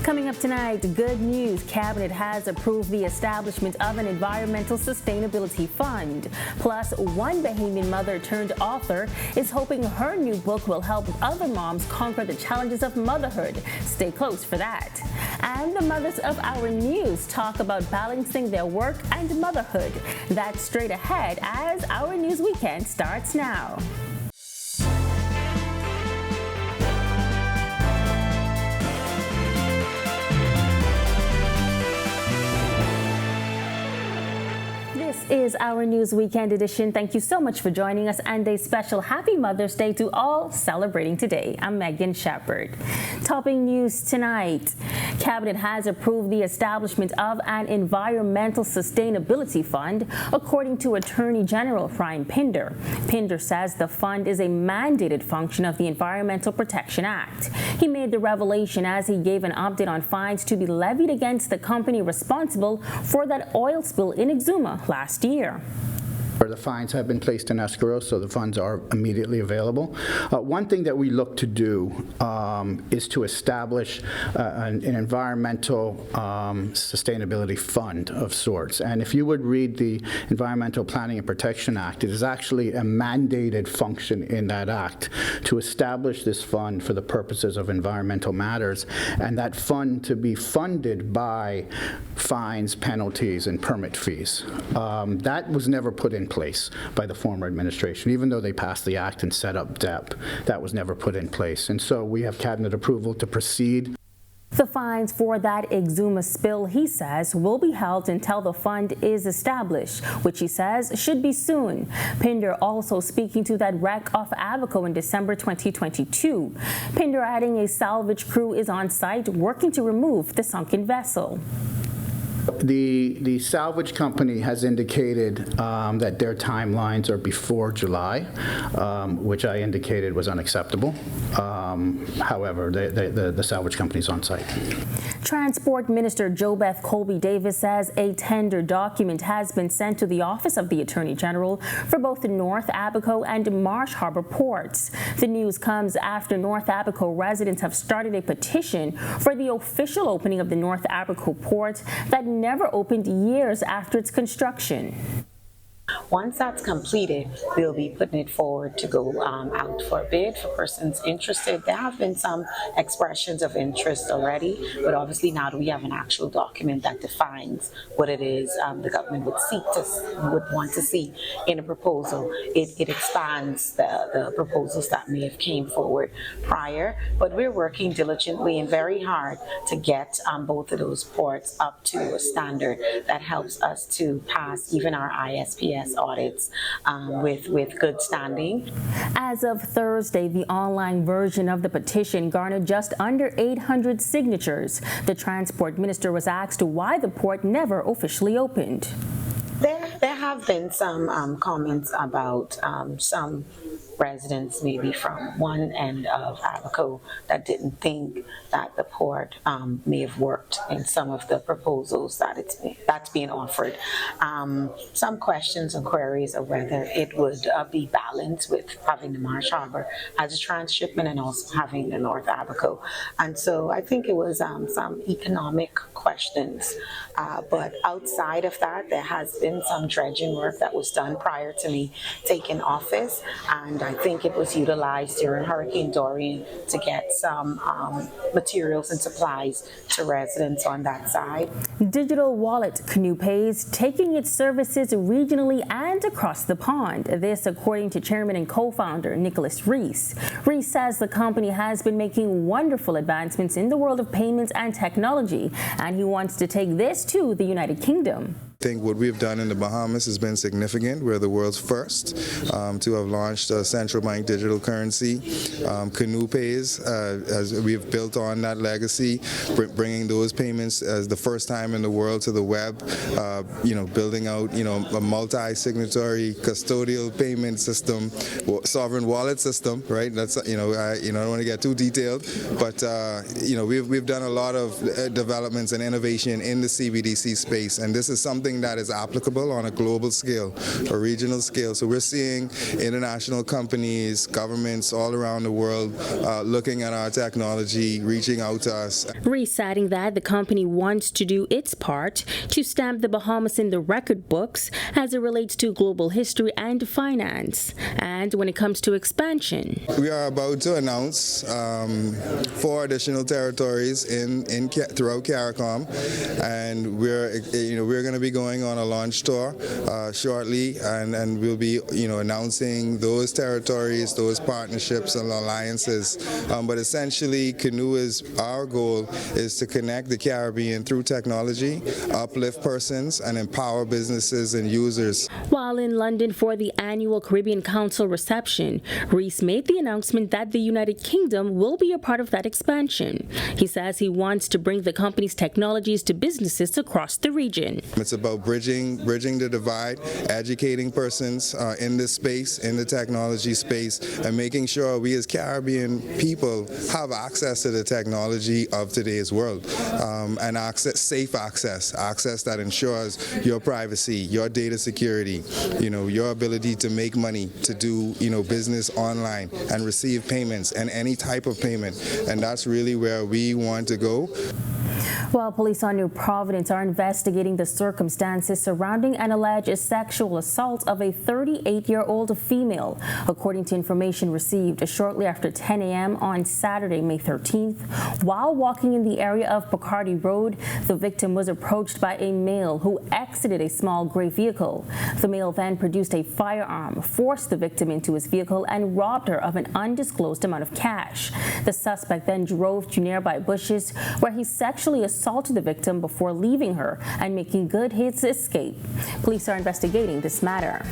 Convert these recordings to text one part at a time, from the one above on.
Coming up tonight, good news. Cabinet has approved the establishment of an environmental sustainability fund. Plus, one Bahamian mother turned author is hoping her new book will help other moms conquer the challenges of motherhood. Stay close for that. And the mothers of Our News talk about balancing their work and motherhood. That's straight ahead as Our News Weekend starts now. This is Our News Weekend Edition. Thank you so much for joining us, and a special Happy Mother's Day to all celebrating today. I'm Megan Shepard. Topping news tonight, Cabinet has approved the establishment of an environmental sustainability fund, according to Attorney General Ryan Pinder. Pinder says the fund is a mandated function of the Environmental Protection Act. He made the revelation as he gave an update on fines to be levied against the company responsible for that oil spill in Exuma last year. The fines have been placed in escrow, so the funds are immediately available. One thing that we look to do is to establish an environmental sustainability fund of sorts. And if you would read the Environmental Planning and Protection Act, it is actually a mandated function in that act to establish this fund for the purposes of environmental matters, and that fund to be funded by fines, penalties, and permit fees. That was never put in place by the former administration. Even though they passed the act and set up DEP, that was never put in place. And so we have cabinet approval to proceed. The fines for that Exuma spill, he says, will be held until the fund is established, which he says should be soon. Pinder also speaking to that wreck off Abaco in December 2022. Pinder adding a salvage crew is on site working to remove the sunken vessel. The salvage company has indicated that their timelines are before July, which I indicated was unacceptable. However, the salvage company is on site. Transport Minister JoBeth Colby Davis says a tender document has been sent to the Office of the Attorney General for both the North Abaco and Marsh Harbor ports. The news comes after North Abaco residents have started a petition for the official opening of the North Abaco port that never opened years after its construction. Once that's completed, we'll be putting it forward to go out for a bid for persons interested. There have been some expressions of interest already, but obviously now that we have an actual document that defines what it is the government would want to see in a proposal, it expands the proposals that may have came forward prior. But we're working diligently and very hard to get both of those ports up to a standard that helps us to pass even our ISPS audits with good standing. As of Thursday, the online version of the petition garnered just under 800 signatures. The transport minister was asked why the port never officially opened. There have been some comments about some residents maybe from one end of Abaco that didn't think that the port may have worked in some of the proposals that's being offered. Some questions and queries of whether it would be balanced with having the Marsh Harbor as a transshipment and also having the North Abaco. And so I think it was some economic questions. But outside of that, there has been some dredging work that was done prior to me taking office, and I think it was utilized during Hurricane Dorian to get some materials and supplies to residents on that side. Digital wallet Canoe Pays taking its services regionally and across the pond. This according to chairman and co-founder Nicholas Reese. Reese says the company has been making wonderful advancements in the world of payments and technology, and he wants to take this to the United Kingdom. I think what we've done in the Bahamas has been significant. We're the world's first to have launched a central bank digital currency, Canoe Pays, as we've built on that legacy, bringing those payments as the first time in the world to the web, building out, a multi-signatory custodial payment system, sovereign wallet system, right? That's, I don't want to get too detailed, but, we've done a lot of developments and innovation in the CBDC space, and this is something something that is applicable on a global scale, a regional scale. So we're seeing international companies, governments all around the world looking at our technology, reaching out to us. Reese adding that the company wants to do its part to stamp the Bahamas in the record books as it relates to global history and finance, and when it comes to expansion. We are about to announce 4 additional territories throughout CARICOM, and we're going to be going on a launch tour shortly, and we'll be announcing those territories, those partnerships and alliances. But essentially, our goal is to connect the Caribbean through technology, uplift persons, and empower businesses and users. While in London for the annual Caribbean Council reception, Reese made the announcement that the United Kingdom will be a part of that expansion. He says he wants to bring the company's technologies to businesses across the region. It's about bridging the divide, educating persons in this space, in the technology space, and making sure we as Caribbean people have access to the technology of today's world, and safe access that ensures your privacy, your data security, your ability to make money, to do business online and receive payments and any type of payment, and that's really where we want to go. Well, police on New Providence are investigating the circumstances surrounding an alleged sexual assault of a 38-year-old female. According to information received shortly after 10 a.m. on Saturday, May 13th, while walking in the area of Bacardi Road, the victim was approached by a male who exited a small gray vehicle. The male then produced a firearm, forced the victim into his vehicle, and robbed her of an undisclosed amount of cash. The suspect then drove to nearby bushes where he sexually assaulted the victim before leaving her and making good his escape. Police are investigating this matter.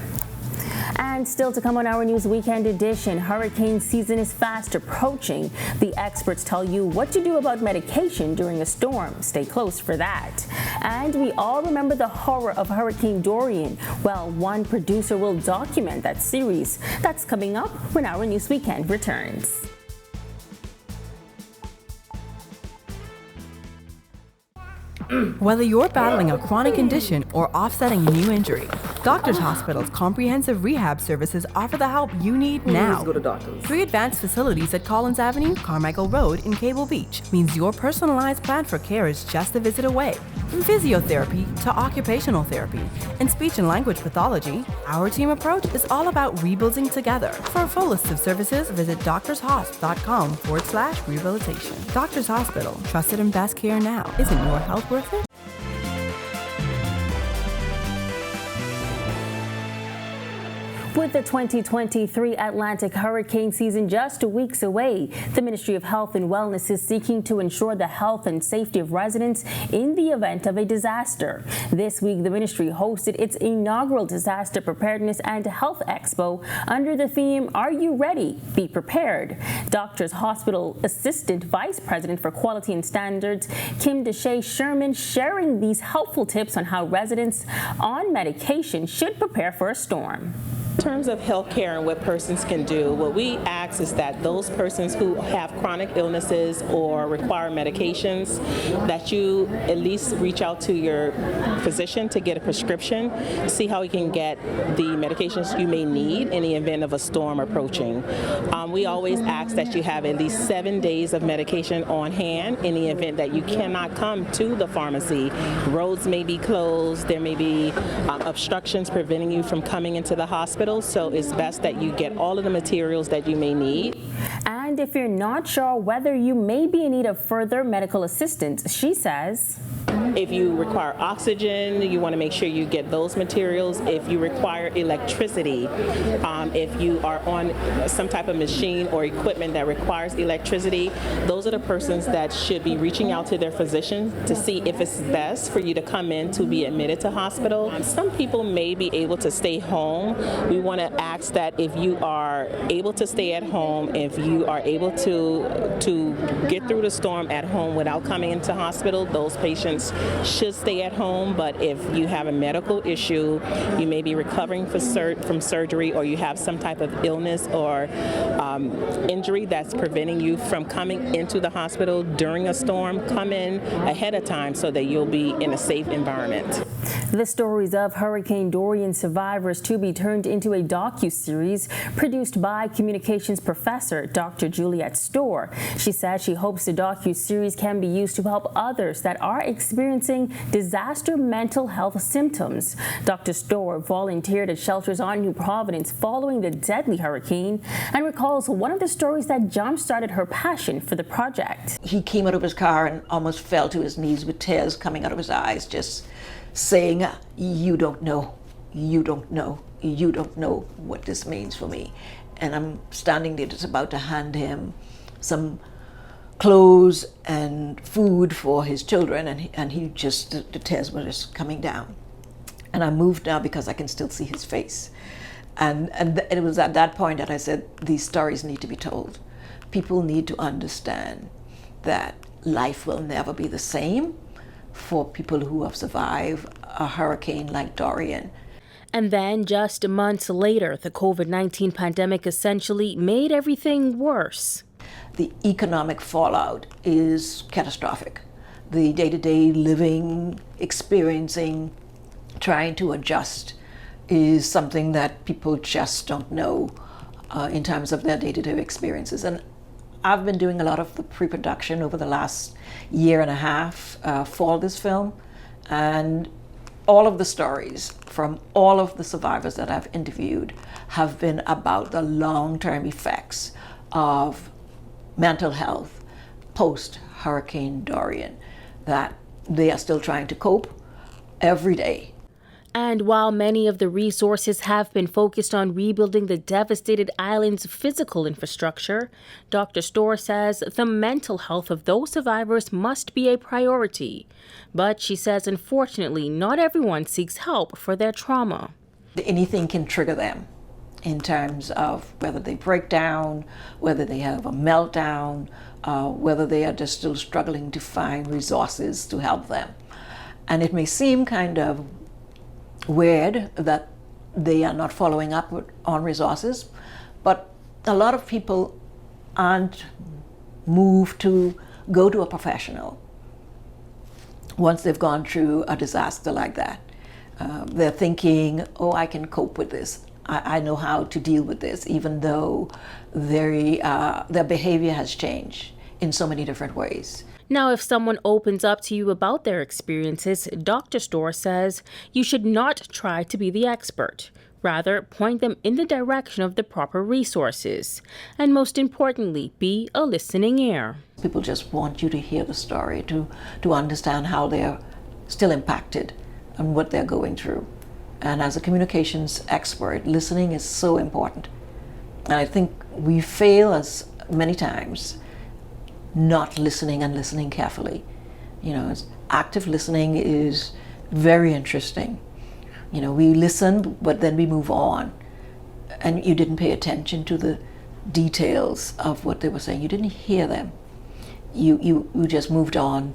And still to come on Our News Weekend Edition, hurricane season is fast approaching. The experts tell you what to do about medication during a storm. Stay close for that. And we all remember the horror of Hurricane Dorian. Well, one producer will document that series. That's coming up when Our News Weekend returns. Whether you're battling a chronic condition or offsetting a new injury, Doctors Hospital's comprehensive rehab services offer the help you need now. Go to doctors. 3 advanced facilities at Collins Avenue, Carmichael Road, and Cable Beach means your personalized plan for care is just a visit away. From physiotherapy to occupational therapy and speech and language pathology, our team approach is all about rebuilding together. For a full list of services, visit doctorshosp.com/rehabilitation. Doctors Hospital, trusted and best care now. Isn't your health worth it? With the 2023 Atlantic hurricane season just weeks away, the Ministry of Health and Wellness is seeking to ensure the health and safety of residents in the event of a disaster. This week, the ministry hosted its inaugural Disaster Preparedness and Health Expo under the theme, Are You Ready? Be Prepared. Doctors Hospital Assistant Vice President for Quality and Standards, Kim Deshay Sherman, sharing these helpful tips on how residents on medication should prepare for a storm. In terms of healthcare and what persons can do, what we ask is that those persons who have chronic illnesses or require medications, that you at least reach out to your physician to get a prescription, see how you can get the medications you may need in the event of a storm approaching. We always ask that you have at least 7 days of medication on hand in the event that you cannot come to the pharmacy. Roads may be closed, there may be obstructions preventing you from coming into the hospital. So it's best that you get all of the materials that you may need. And if you're not sure whether you may be in need of further medical assistance, she says, if you require oxygen, you want to make sure you get those materials. If you require electricity, if you are on some type of machine or equipment that requires electricity, those are the persons that should be reaching out to their physician to see if it's best for you to come in to be admitted to hospital. Some people may be able to stay home. We want to ask that if you are able to stay at home, if you are able to get through the storm at home without coming into hospital, those patients should stay at home. But if you have a medical issue, you may be recovering from surgery, or you have some type of illness or injury that's preventing you from coming into the hospital during a storm, come in ahead of time so that you'll be in a safe environment. The stories of Hurricane Dorian survivors to be turned into a docu-series produced by communications professor Dr. Juliette Storr. She said she hopes the docu-series can be used to help others that are experiencing disaster mental health symptoms. Dr. Storr volunteered at shelters on New Providence following the deadly hurricane and recalls one of the stories that jump-started her passion for the project. He came out of his car and almost fell to his knees with tears coming out of his eyes, just saying, "You don't know, you don't know, you don't know what this means for me." And I'm standing there just about to hand him some clothes and food for his children, and he just, the tears were just coming down. And I moved now because I can still see his face. And it was at that point that I said, these stories need to be told. People need to understand that life will never be the same for people who have survived a hurricane like Dorian. And then just months later, the COVID-19 pandemic essentially made everything worse. The economic fallout is catastrophic. The day-to-day living, experiencing, trying to adjust is something that people just don't know in terms of their day-to-day experiences. And I've been doing a lot of the pre-production over the last year and a half for this film, and all of the stories from all of the survivors that I've interviewed have been about the long-term effects of mental health post-Hurricane Dorian, that they are still trying to cope every day. And while many of the resources have been focused on rebuilding the devastated island's physical infrastructure, Dr. Storr says the mental health of those survivors must be a priority. But she says, unfortunately, not everyone seeks help for their trauma. Anything can trigger them in terms of whether they break down, whether they have a meltdown, whether they are just still struggling to find resources to help them. And it may seem kind of weird that they are not following up on resources, but a lot of people aren't moved to go to a professional once they've gone through a disaster like that. They're thinking, oh, I can cope with this. I know how to deal with this, even though their behavior has changed in so many different ways. Now, if someone opens up to you about their experiences, Dr. Storr says you should not try to be the expert. Rather, point them in the direction of the proper resources. And most importantly, be a listening ear. People just want you to hear the story, to understand how they're still impacted and what they're going through. And as a communications expert, listening is so important. And I think we fail as many times not listening and listening carefully. You know, active listening is very interesting. You know, we listen, but then we move on. And you didn't pay attention to the details of what they were saying. You didn't hear them. You just moved on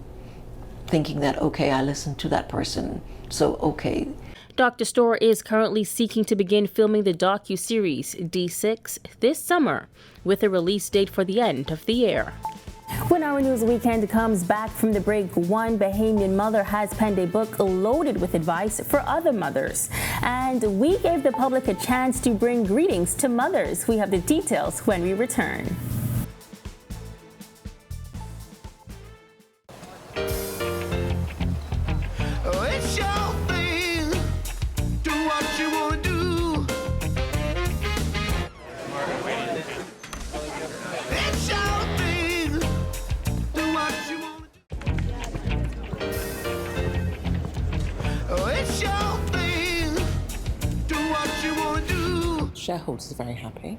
thinking that, okay, I listened to that person, so okay. Dr. Storr is currently seeking to begin filming the docu-series D6 this summer, with a release date for the end of the year. When Our News Weekend comes back from the break, one Bahamian mother has penned a book loaded with advice for other mothers. And we gave the public a chance to bring greetings to mothers. We have the details when we return. It's your thing. Do what you want to do. It's your thing. Do what you want to do. It's your thing. Do what you want to do. Shareholders are very happy.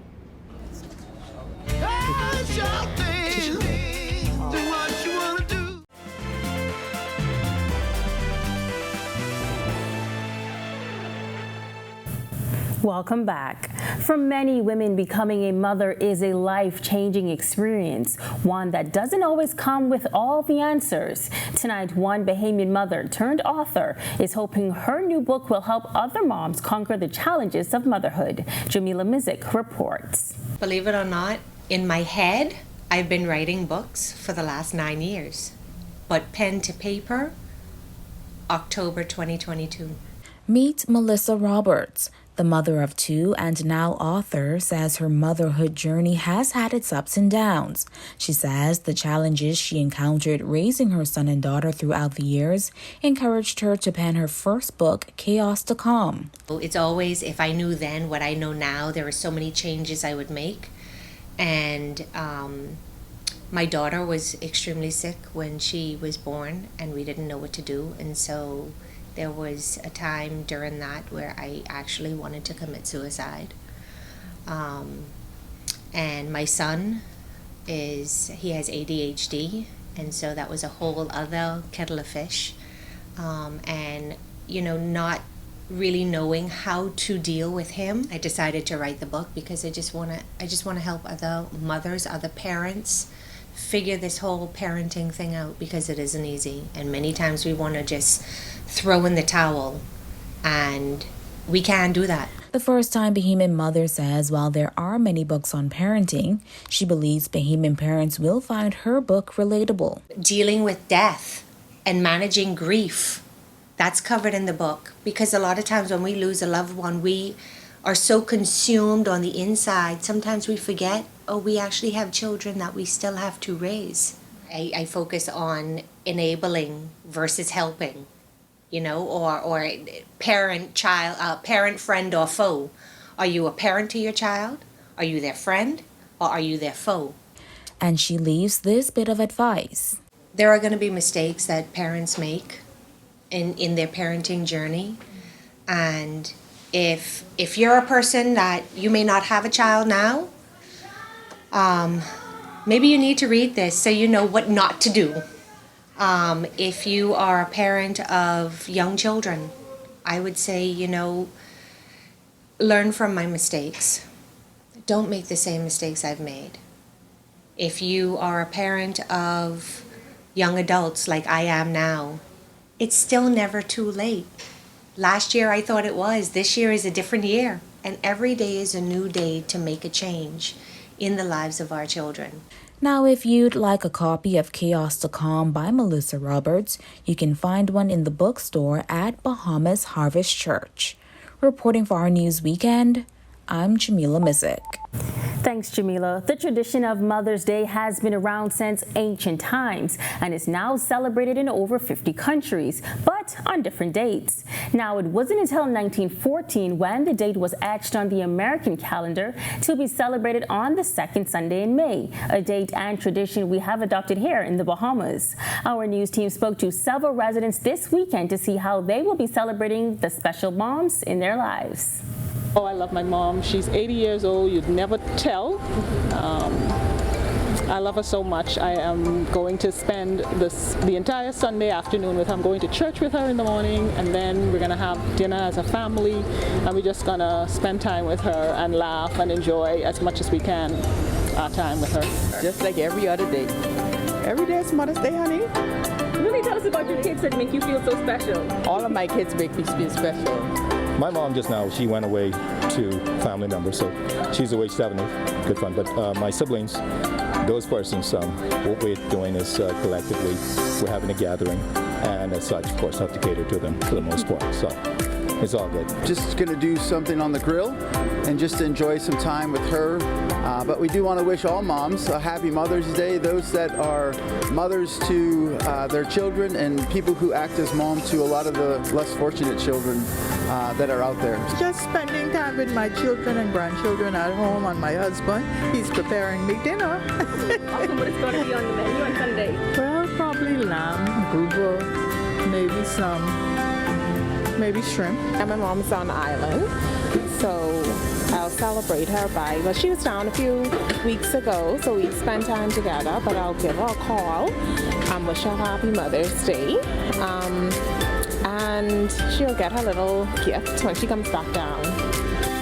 It's your thing. Do what you want to do. Welcome back. For many women, becoming a mother is a life-changing experience, one that doesn't always come with all the answers. Tonight, one Bahamian mother turned author is hoping her new book will help other moms conquer the challenges of motherhood. Jamila Mizik reports. Believe it or not, in my head, I've been writing books for the last 9 years, but pen to paper, October 2022. Meet Melissa Roberts. The mother of two and now author says her motherhood journey has had its ups and downs. She says the challenges she encountered raising her son and daughter throughout the years encouraged her to pen her first book, Chaos to Calm. It's always, if I knew then what I know now, there were so many changes I would make. And my daughter was extremely sick when she was born, and we didn't know what to do. And so there was a time during that where I actually wanted to commit suicide. And my son he has ADHD, and so that was a whole other kettle of fish. And, not really knowing how to deal with him, I decided to write the book because I just want to help other mothers, other parents figure this whole parenting thing out, because it isn't easy, and many times we want to just throw in the towel, and we can't do that. The first-time Bahamian mother says while there are many books on parenting, she believes Bahamian parents will find her book relatable. Dealing with death and managing grief, that's covered in the book, because a lot of times when we lose a loved one, we are so consumed on the inside, sometimes we forget, we actually have children that we still have to raise. I focus on enabling versus helping, or parent, friend, or foe. Are you a parent to your child? Are you their friend? Or are you their foe? And she leaves this bit of advice. There are going to be mistakes that parents make in their parenting journey. And if you're a person that you may not have a child now, maybe you need to read this so you know what not to do. If you are a parent of young children, I would say, learn from my mistakes. Don't make the same mistakes I've made. If you are a parent of young adults like I am now, it's still never too late. Last year I thought it was. This year is a different year. And every day is a new day to make a change in the lives of our children. Now, if you'd like a copy of Chaos to Calm by Melissa Roberts, you can find one in the bookstore at Bahamas Harvest Church. Reporting for Our News Weekend, I'm Jamila Mizik. Thanks, Jamila. The tradition of Mother's Day has been around since ancient times and is now celebrated in over 50 countries, but on different dates. Now, it wasn't until 1914 when the date was etched on the American calendar to be celebrated on the second Sunday in May, a date and tradition we have adopted here in the Bahamas. Our news team spoke to several residents this weekend to see how they will be celebrating the special moms in their lives. Oh, I love my mom. She's 80 years old. You'd never tell. I love her so much. I am going to spend the entire Sunday afternoon with her. I'm going to church with her in the morning, and then we're going to have dinner as a family, and we're just going to spend time with her and laugh and enjoy as much as we can our time with her. Just like every other day. Every day is Mother's Day, honey. Really, tell us about your kids that make you feel so special. All of my kids make me feel special. My mom just now, she went away to family members, so she's away 70, good fun. But my siblings, those persons, what we're doing is collectively, we're having a gathering, and as such, of course, have to cater to them for the most part, so it's all good. Just going to do something on the grill and just enjoy some time with her. But we do want to wish all moms a happy Mother's Day, those that are mothers to their children and people who act as mom to a lot of the less fortunate children that are out there. Just spending time with my children and grandchildren at home, and my husband. He's preparing me dinner. Awesome. What is going to be on the menu on Sunday? Well, probably lamb, grouper, maybe shrimp. And my mom's on the island, so I'll celebrate her by, well, she was down a few weeks ago, so we spent time together, but I'll give her a call and wish her happy Mother's Day. And she'll get her little gift when she comes back down.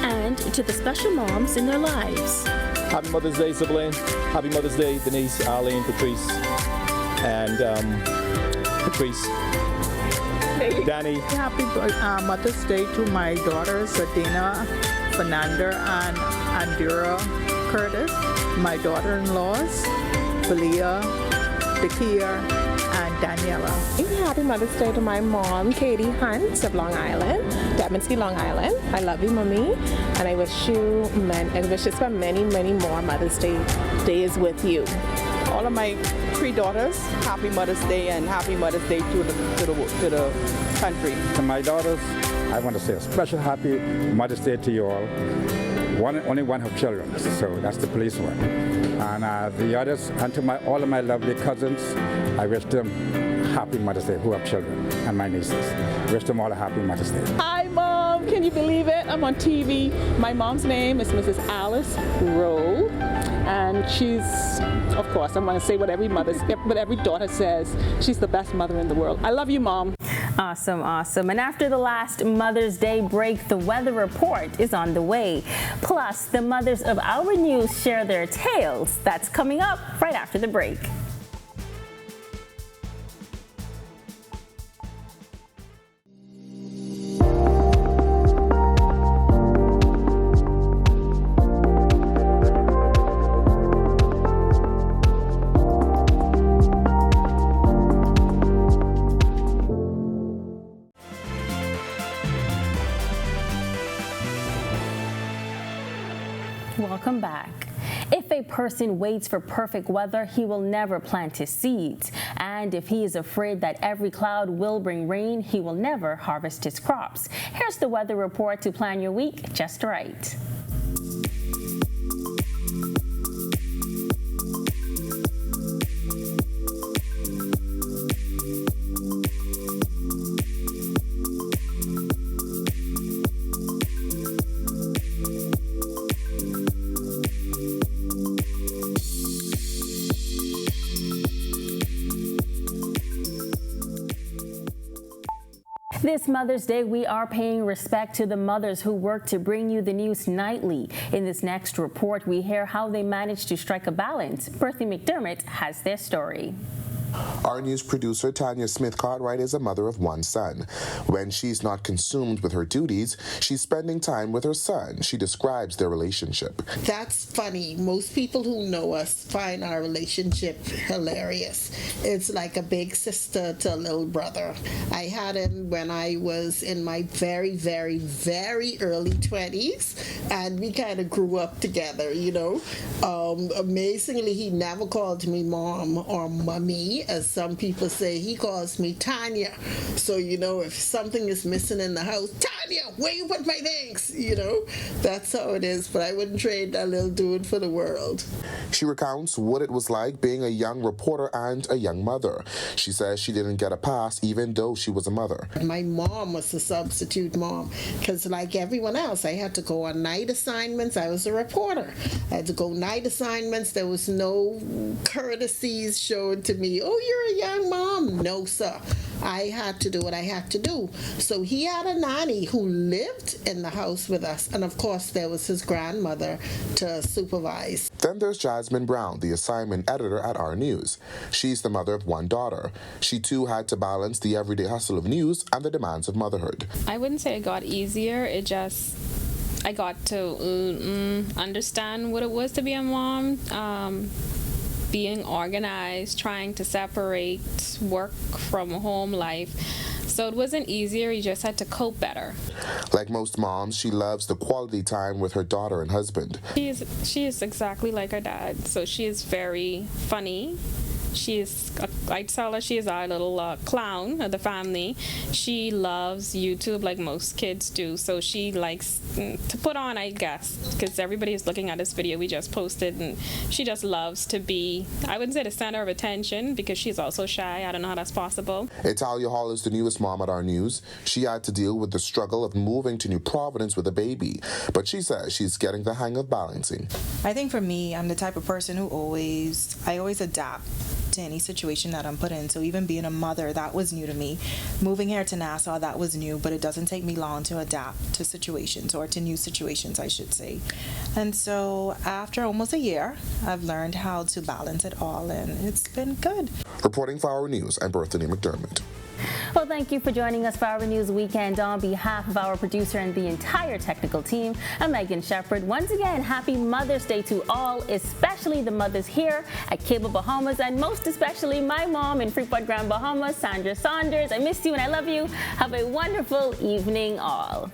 And to the special moms in their lives. Happy Mother's Day, sibling. Happy Mother's Day, Denise, Arlene, Patrice, and Patrice. Danny. Happy Mother's Day to my daughters, Adina, Fernanda, and Andira Curtis, my daughter-in-laws, Belia, Dakia, and Daniela. Happy Mother's Day to my mom, Katie Hunt of Long Island, Devonsky, Long Island. I love you, Mommy, and I wish you to spend many, many more Mother's Day days with you. All of my 3 daughters, happy Mother's Day, and happy Mother's Day to the country. To my daughters, I want to say a special happy Mother's Day to you all. Only one have children, so that's the police one. And the others, and to all of my lovely cousins, I wish them happy Mother's Day who have children, and my nieces. Wish them all a happy Mother's Day. Hi, Mom. Can you believe it? I'm on TV. My mom's name is Mrs. Alice Rowe, and she's, of course, I'm going to say what every daughter says. She's the best mother in the world. I love you, Mom. Awesome, awesome. And after the last Mother's Day break, the weather report is on the way. Plus, the mothers of our news share their tales. That's coming up right after the break. Welcome back. If a person waits for perfect weather, he will never plant his seeds. And if he is afraid that every cloud will bring rain, he will never harvest his crops. Here's the weather report to plan your week just right. This Mother's Day, we are paying respect to the mothers who work to bring you the news nightly. In this next report, we hear how they managed to strike a balance. Berthy McDermott has their story. Our news producer Tanya Smith-Cartwright is a mother of one son. When she's not consumed with her duties, she's spending time with her son. She describes their relationship. That's funny. Most people who know us find our relationship hilarious. It's like a big sister to a little brother. I had him when I was in my very, very, very early 20s, and we kind of grew up together, you know. Amazingly, he never called me mom or mommy, as some people say. He calls me Tanya. So, you know, if something is missing in the house, Tanya, where you put my things? You know, that's how it is. But I wouldn't trade that little dude for the world. She recounts what it was like being a young reporter and a young mother. She says she didn't get a pass even though she was a mother. My mom was a substitute mom because, like everyone else, I had to go on night assignments. I was a reporter. I had to go night assignments. There was no courtesies shown to me. Oh, you're a young mom. No, sir. I had to do what I had to do. So he had a nanny who lived in the house with us. And of course, there was his grandmother to supervise. Then there's Jasmine Brown, the assignment editor at Our News. She's the mother of one daughter. She too had to balance the everyday hustle of news and the demands of motherhood. I wouldn't say it got easier. It just, I got to understand what it was to be a mom. Being organized, trying to separate work from home life. So it wasn't easier, you just had to cope better. Like most moms, she loves the quality time with her daughter and husband. She is exactly like her dad, so she is very funny. I tell her she is our little clown of the family. She loves YouTube like most kids do, so she likes to put on, I guess, because everybody is looking at this video we just posted, and she just loves to be, I wouldn't say the center of attention, because she's also shy. I don't know how that's possible. Italia Hall is the newest mom at Our News. She had to deal with the struggle of moving to New Providence with a baby, but she says she's getting the hang of balancing. I think for me, I'm the type of person who I always adapt to any situation that I'm put in. So even being a mother, that was new to me. Moving here to Nassau, that was new, but it doesn't take me long to adapt to situations, or to new situations, I should say. And so after almost a year, I've learned how to balance it all, and it's been good. Reporting for Our News, I'm Berthany McDermott. Well, thank you for joining us for Our News Weekend. On behalf of our producer and the entire technical team, I'm Megan Shepherd. Once again, happy Mother's Day to all, especially the mothers here at Cable Bahamas, and most especially my mom in Freeport Grand, Bahamas, Sandra Saunders. I miss you and I love you. Have a wonderful evening all.